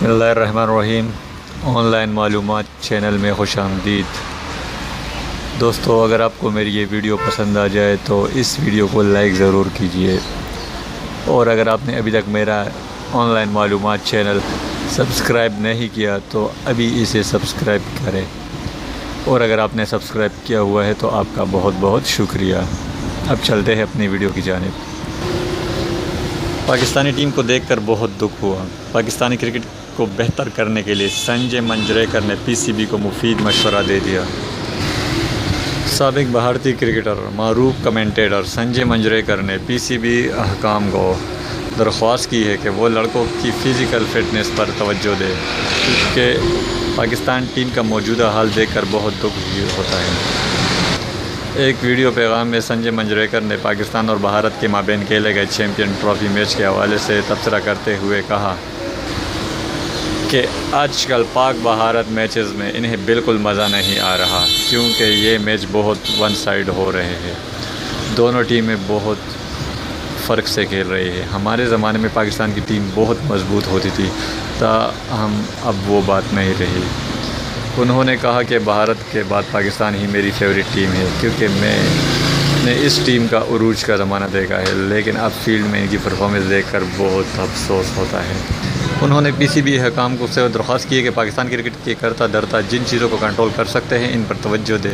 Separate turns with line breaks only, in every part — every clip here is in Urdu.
بسم اللہ الرحمن الرحیم۔ آن لائن معلومات چینل میں خوش آمدید۔ دوستو، اگر آپ کو میری یہ ویڈیو پسند آ جائے تو اس ویڈیو کو لائک ضرور کیجئے، اور اگر آپ نے ابھی تک میرا آن لائن معلومات چینل سبسکرائب نہیں کیا تو ابھی اسے سبسکرائب کریں، اور اگر آپ نے سبسکرائب کیا ہوا ہے تو آپ کا بہت بہت شکریہ۔ اب چلتے ہیں اپنی ویڈیو کی جانب۔ پاکستانی ٹیم کو دیکھ کر بہت دکھ ہوا۔ پاکستانی کرکٹ کو بہتر کرنے کے لیے سنجے منجریکر نے پی سی بی کو مفید مشورہ دے دیا۔ سابق بھارتی کرکٹر معروف کمنٹیٹر سنجے منجریکر نے پی سی بی حکام کو درخواست کی ہے کہ وہ لڑکوں کی فزیکل فٹنس پر توجہ دے، کیونکہ پاکستان ٹیم کا موجودہ حال دیکھ کر بہت دکھ ہوتا ہے۔ ایک ویڈیو پیغام میں سنجے منجریکر نے پاکستان اور بھارت کے مابین کھیلے گئے چیمپئن ٹرافی میچ کے حوالے سے تبصرہ کرتے ہوئے کہا کہ آج کل پاک بھارت میچز میں انہیں بالکل مزہ نہیں آ رہا، کیونکہ یہ میچ بہت ون سائیڈ ہو رہے ہیں۔ دونوں ٹیمیں بہت فرق سے کھیل رہی ہے۔ ہمارے زمانے میں پاکستان کی ٹیم بہت مضبوط ہوتی تھی، تاہم اب وہ بات نہیں رہی۔ انہوں نے کہا کہ بھارت کے بعد پاکستان ہی میری فیوریٹ ٹیم ہے، کیونکہ میں نے اس ٹیم کا عروج کا زمانہ دیکھا ہے، لیکن اب فیلڈ میں ان کی پرفارمنس دیکھ کر بہت افسوس ہوتا ہے۔ انہوں نے پی سی بی حکام کو سے درخواست کی ہے کہ پاکستان کرکٹ کے کرتا دھرتا جن چیزوں کو کنٹرول کر سکتے ہیں ان پر توجہ دے۔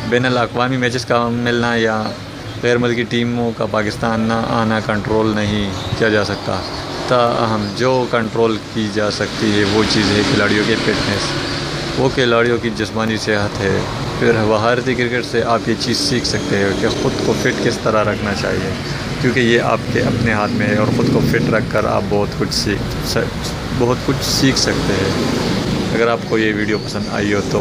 بین الاقوامی میچز کا ملنا یا غیر ملکی ٹیموں کا پاکستان نہ آنا کنٹرول نہیں کیا جا سکتا، تاہم جو کنٹرول کی جا سکتی ہے وہ چیز ہے کھلاڑیوں کی فٹنس، وہ کھلاڑیوں کی جسمانی صحت ہے۔ پھر بھارتی کرکٹ سے آپ یہ چیز سیکھ سکتے ہیں کہ خود کو فٹ کس طرح رکھنا چاہیے، کیونکہ یہ آپ کے اپنے ہاتھ میں ہے، اور خود کو فٹ رکھ کر آپ بہت کچھ سیکھ سکتے ہیں۔ اگر آپ کو یہ ویڈیو پسند آئی ہو تو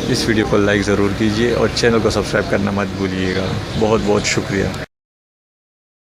اس ویڈیو کو لائک ضرور کیجیے، اور چینل کو سبسکرائب کرنا مت بھولیے گا۔ بہت بہت شکریہ۔